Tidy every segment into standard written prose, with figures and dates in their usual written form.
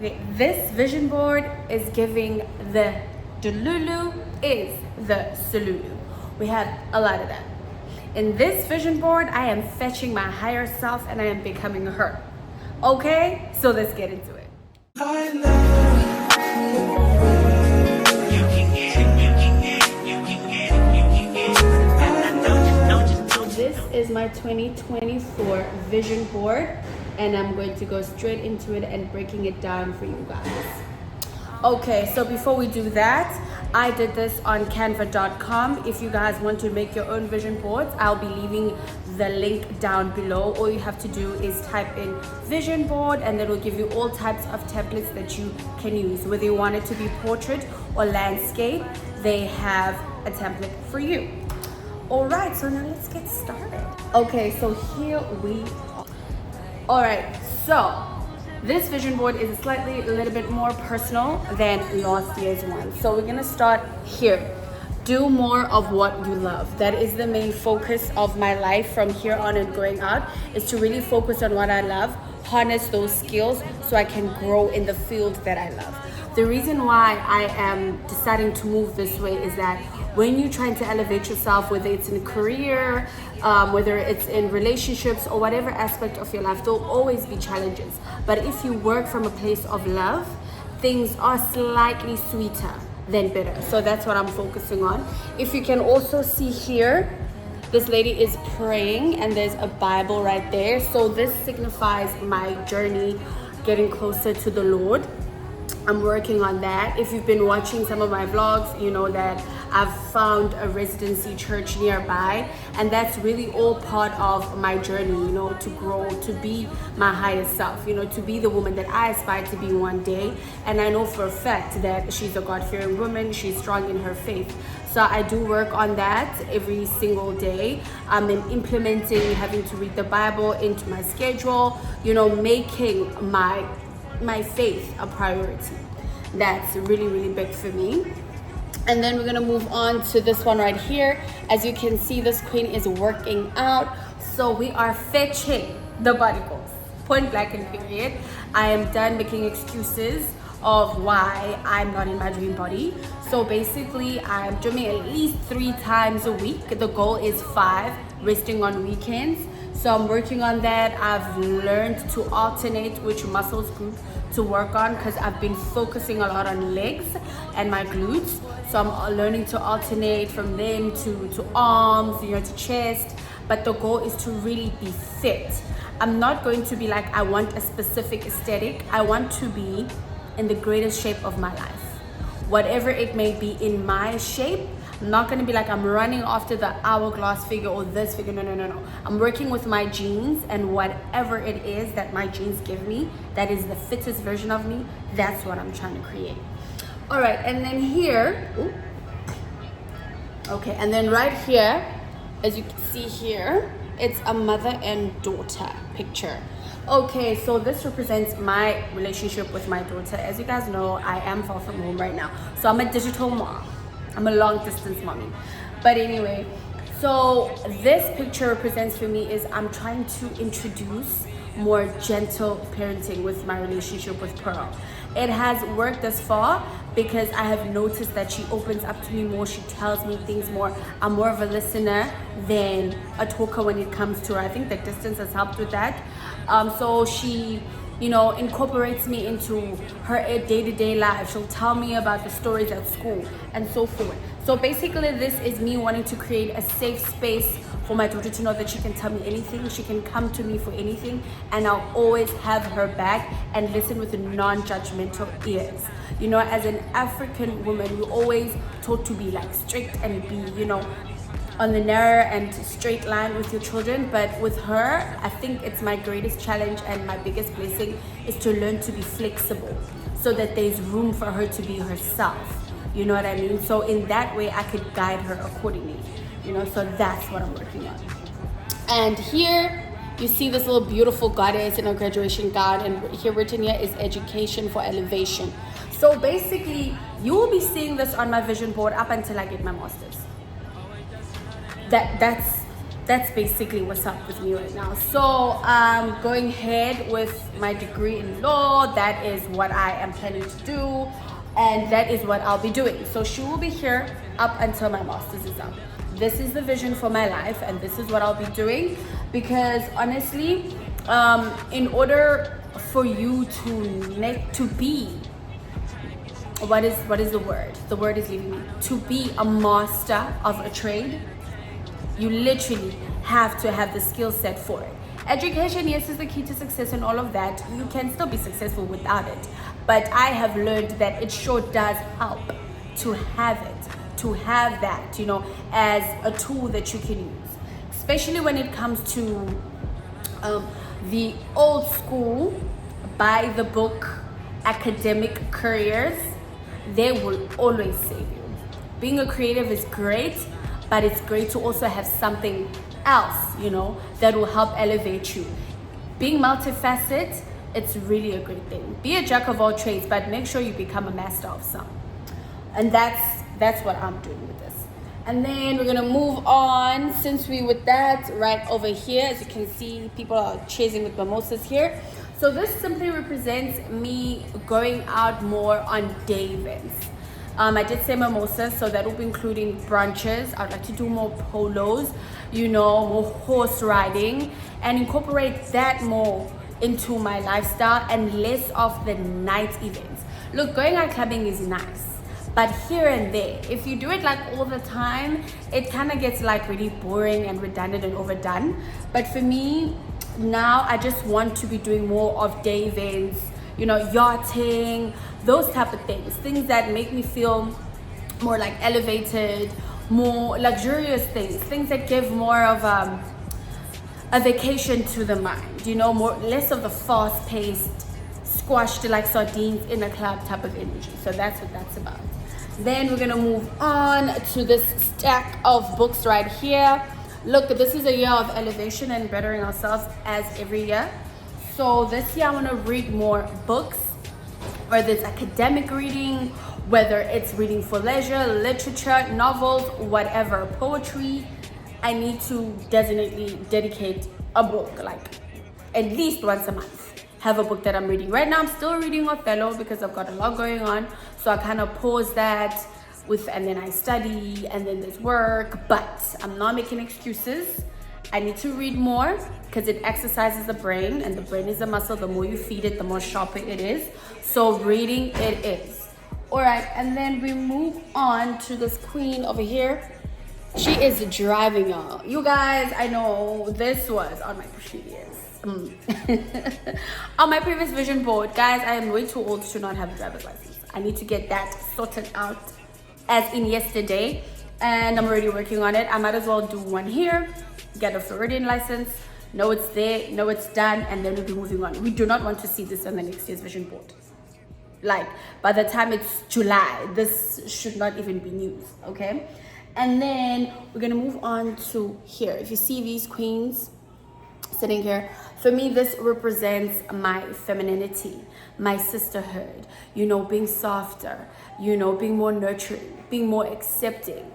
Okay, this vision board is giving the Delulu is the Sululu. We have a lot of that. In this vision board, I am fetching my higher self and I am becoming her. Okay, so let's get into it. This is my 2024 vision board, and I'm going to go straight into it and breaking it down for you guys. Okay, so before we do that, I did this on Canva.com. If you guys want to make your own vision boards, I'll be leaving the link down below. All you have to do is type in vision board and it will give you all types of templates that you can use. Whether you want it to be portrait or landscape, they have a template for you. All right, so now let's get started. Okay, so here we are. All right, so this vision board is a little bit more personal than last year's one. So we're gonna start here. Do more of what you love. That is the main focus of my life from here on and going out, is to really focus on what I love, harness those skills so I can grow in the field that I love. The reason why I am deciding to move this way is that when you're trying to elevate yourself, whether it's in career, whether it's in relationships or whatever aspect of your life, there'll always be challenges. But if you work from a place of love, things are slightly sweeter than bitter. So that's what I'm focusing on. If you can also see here, this lady is praying and there's a Bible right there. So this signifies my journey getting closer to the Lord. I'm working on that. If you've been watching some of my vlogs, you know that I've found a residency church nearby, and that's really all part of my journey, you know, to grow, to be my highest self, you know, to be the woman that I aspire to be one day. And I know for a fact that she's a God-fearing woman, she's strong in her faith. So I do work on that every single day. I'm implementing having to read the Bible into my schedule, you know, making my faith a priority. That's really big for me. And then we're gonna move on to this one right here. As you can see, this queen is working out. So we are fetching the body goals, point blank and period. I am done making excuses of why I'm not in my dream body. So basically I'm gymming at least 3 times a week. The goal is 5, resting on weekends. So I'm working on that. I've learned to alternate which muscles group to work on because I've been focusing a lot on legs and my glutes. So I'm learning to alternate from them to arms, you know, to chest. But the goal is to really be fit. I'm not going to be like, I want a specific aesthetic. I want to be in the greatest shape of my life. Whatever it may be in my shape, I'm not gonna be like I'm running after the hourglass figure or this figure. No. I'm working with my genes, and whatever it is that my genes give me, that is the fittest version of me, that's what I'm trying to create. All right, and then here, okay, and then right here, as you can see here, it's a mother and daughter picture. Okay, so this represents my relationship with my daughter. As you guys know, I am far from home right now. So I'm a digital mom. I'm a long distance mommy. But anyway, so this picture represents for me is I'm trying to introduce more gentle parenting with my relationship with Pearl. It has worked thus far because I have noticed that she opens up to me more, she tells me things more. I'm more of a listener than a talker when it comes to her. I think the distance has helped with that. So she, you know, incorporates me into her day-to-day life. She'll tell me about the stories at school and so forth. So basically this is me wanting to create a safe space for my daughter to know that she can tell me anything, she can come to me for anything, and I'll always have her back and listen with non-judgmental ears. You know, as an African woman, we're always taught to be like strict and be, you know, on the narrow and straight line with your children. But with her, I think it's my greatest challenge and my biggest blessing is to learn to be flexible so that there's room for her to be herself. You know what I mean? So in that way, I could guide her accordingly. You know, so that's what I'm working on. And here you see this little beautiful goddess in a graduation gown, and here written here is education for elevation. So basically, you will be seeing this on my vision board up until I get my master's. That's that's basically what's up with me right now. So I'm going ahead with my degree in law. That is what I am planning to do, and that is what I'll be doing. So she will be here up until my master's is up. This is the vision for my life, and this is what I'll be doing, because honestly, in order for you to be, what is the word? The word is leaving me. To be a master of a trade, you literally have to have the skill set for it. Education, yes, is the key to success and all of that. You can still be successful without it. But I have learned that it sure does help to have it, to have that, you know, as a tool that you can use. Especially when it comes to the old school, by the book, academic careers, they will always save you. Being a creative is great, but it's great to also have something else, you know, that will help elevate you. Being multifaceted, it's really a great thing. Be a jack of all trades, but make sure you become a master of some. And that's what I'm doing with this. And then we're gonna move on, since we with that right over here. As you can see, people are chasing with mimosas here. So this simply represents me going out more on day events. I did say mimosas, so that will be including brunches. I'd like to do more polos, you know, more horse riding, and incorporate that more into my lifestyle and less of the night events. Look, going out clubbing is nice, but here and there, if you do it like all the time, it kind of gets like really boring and redundant and overdone. But for me, now I just want to be doing more of day events, you know, yachting, those type of things that make me feel more like elevated, more luxurious things that give more of a vacation to the mind, you know, less of the fast-paced, squashed like sardines in a club type of energy. So that's what that's about. Then we're gonna move on to this stack of books right here. Look, this is a year of elevation and bettering ourselves as every year. So this year I want to read more books, whether it's academic reading, whether it's reading for leisure, literature, novels, whatever, poetry. I need to dedicate a book, like at least once a month. Have a book that I'm reading. Right now I'm still reading Othello because I've got a lot going on. So I kind of pause that and then I study, and then there's work, but I'm not making excuses. I need to read more because it exercises the brain, and the brain is a muscle. The more you feed it, the more sharper it is. So reading it is. All right, and then we move on to this queen over here. She is driving, y'all. You guys, I know this was on my previous on my previous vision board. Guys, I am way too old to not have a driver's license. I need to get that sorted out as in yesterday, and I'm already working on it. I might as well do one here, get a Floridian license, know it's there, know it's done, and then we'll be moving on. We do not want to see this on the next year's vision board. Like, by the time it's July, this should not even be news, okay? And then we're gonna move on to here. If you see these queens sitting here, for me, this represents my femininity, my sisterhood, you know, being softer, you know, being more nurturing, being more accepting,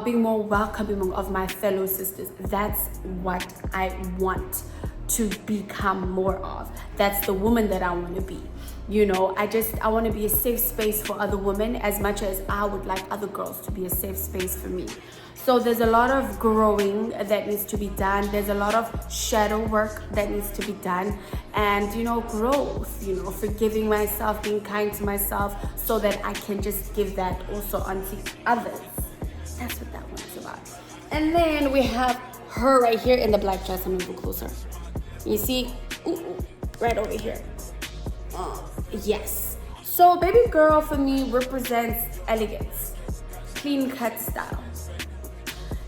being more welcoming of my fellow sisters. That's what I want to become more of. That's the woman that I want to be. You know, I want to be a safe space for other women as much as I would like other girls to be a safe space for me. So there's a lot of growing that needs to be done. There's a lot of shadow work that needs to be done, and, you know, growth, you know, forgiving myself, being kind to myself, so that I can just give that also onto others. That's what that one is about. And then we have her right here in the black dress. I'm gonna go closer. You see, right over here. Yes. So baby girl for me represents elegance, clean cut style.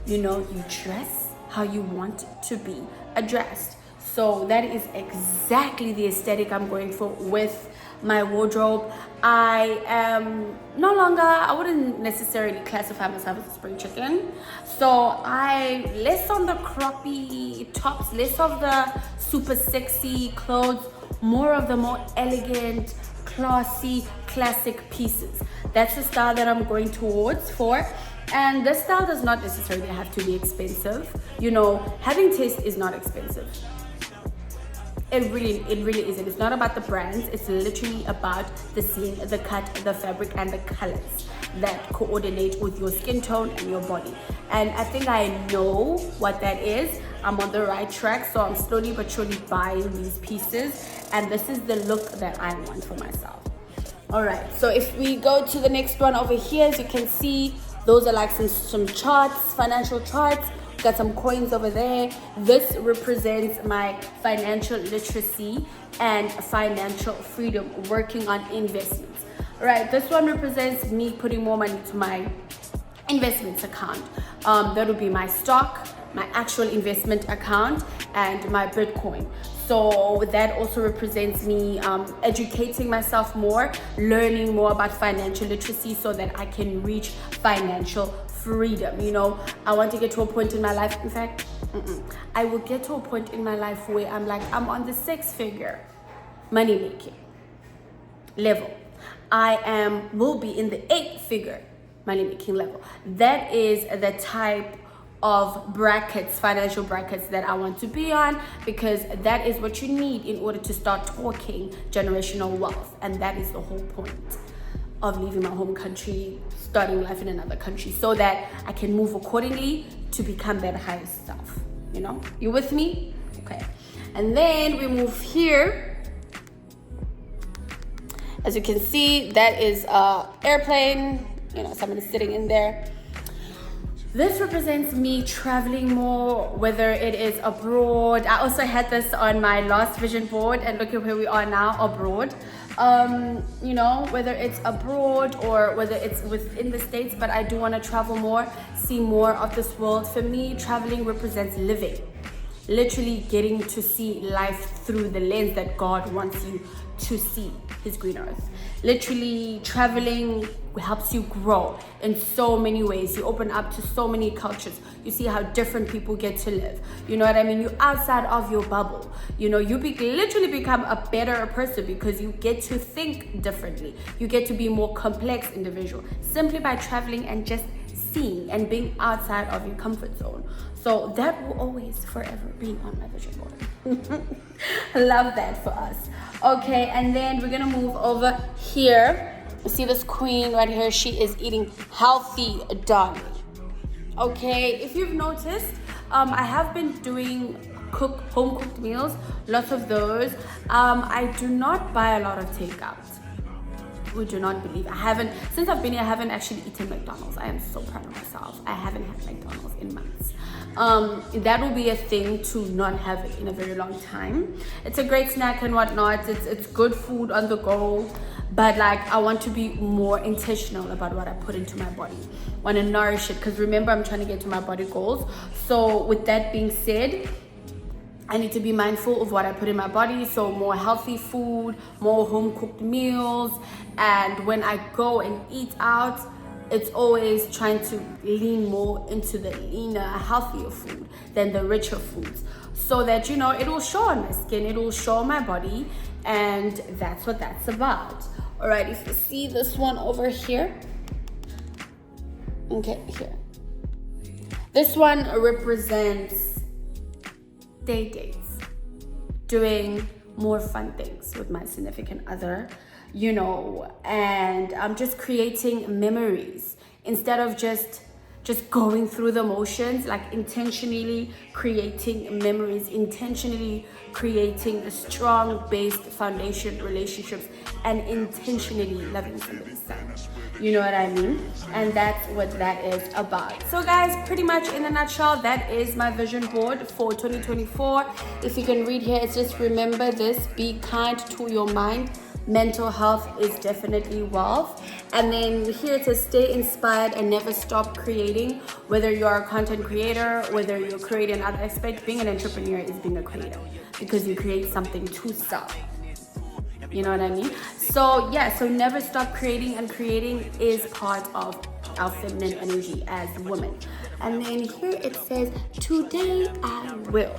You know, you dress how you want to be addressed. So that is exactly the aesthetic I'm going for with my wardrobe. I am no longer, I wouldn't necessarily classify myself as a spring chicken. So I less on the croppy tops, less of the super sexy clothes, more of the more elegant, classy, classic pieces. That's the style that I'm going towards for. And this style does not necessarily have to be expensive. You know, having taste is not expensive. It really isn't. It's not about the brands. It's literally about the seam, the cut, the fabric, and the colors that coordinate with your skin tone and your body. And I think I know what that is. I'm on the right track, so I'm slowly but surely buying these pieces, and this is the look that I want for myself. All right, so if we go to the next one over here, as you can see, those are like some charts, financial charts. Got some coins over there. This represents my financial literacy and financial freedom, working on investments. All right, this one represents me putting more money to my investments account. That would be my stock, my actual investment account, and my Bitcoin. So that also represents me educating myself more, learning more about financial literacy so that I can reach financial freedom. You know, I want to get to a point in my life, in fact, I will get to a point in my life where I'm like, I'm on the 6-figure money making level. Will be in the 8-figure money making level. That is the type of brackets, financial brackets, that I want to be on, because that is what you need in order to start talking generational wealth. And that is the whole point of leaving my home country, starting life in another country, so that I can move accordingly to become that higher self. You know, you with me? Okay. And then we move here. As you can see, that is a airplane. You know, somebody sitting in there. This represents me traveling more, whether it is abroad. I also had this on my last vision board, and look at where we are now, abroad. You know, whether it's abroad or whether it's within the States, but I do want to travel more, see more of this world. For me, traveling represents living. Literally getting to see life through the lens that God wants you to see, his green earth. Literally, traveling helps you grow in so many ways. You open up to so many cultures. You see how different people get to live. You know what I mean? You're outside of your bubble. You know, you literally become a better person because you get to think differently. You get to be more complex individual simply by traveling and just seeing and being outside of your comfort zone. So that will always forever be on my vision board. I love that for us. Okay, and then we're gonna move over here. See this queen right here? She is eating healthy, darling. Okay, if you've noticed, I have been doing home cooked meals, lots of those. I do not buy a lot of takeout. Would you not believe? Since I've been here, I haven't actually eaten McDonald's. I am so proud of myself. I haven't had McDonald's in months. That will be a thing to not have it in a very long time. It's a great snack and whatnot. It's good food on the go, but like I want to be more intentional about what I put into my body. Want to nourish it, because remember, I'm trying to get to my body goals. So with that being said, I need to be mindful of what I put in my body. So more healthy food, more home cooked meals. And when I go and eat out, it's always trying to lean more into the leaner, healthier food than the richer foods. So that, you know, it will show on my skin, it will show on my body. And that's what that's about. All right, if you see this one over here. Okay, here. This one represents dates, doing more fun things with my significant other, you know, and I'm just creating memories instead of just going through the motions, like intentionally creating memories, intentionally creating a strong based foundation relationships, and intentionally loving somebody's son. You know what I mean? And that's what that is about. So guys, pretty much in a nutshell, that is my vision board for 2024. If you can read here, it's just remember this: be kind to your mind. Mental health is definitely wealth. And then here it says stay inspired and never stop creating. Whether you're a content creator, whether you're creating another aspect, being an entrepreneur is being a creator, because you create something to sell. You know what I mean? So yeah, so never stop creating, and creating is part of our feminine energy as women. And then here it says today I will.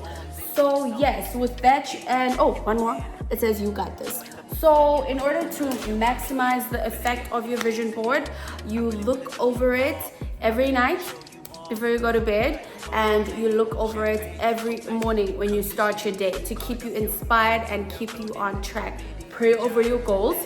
So yes, with that, and oh, one more. It says you got this. So in order to maximize the effect of your vision board, you look over it every night before you go to bed, and you look over it every morning when you start your day to keep you inspired and keep you on track. Pray over your goals.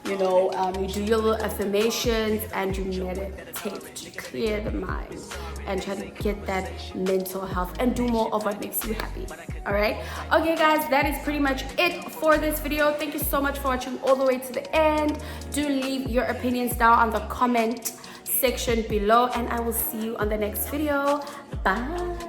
You know, you do your little affirmations and you meditate to clear the mind and try to get that mental health and do more of what makes you happy. All right. Okay, guys, that is pretty much it for this video. Thank you so much for watching all the way to the end. Do leave your opinions down on the comment section below, and I will see you on the next video. Bye.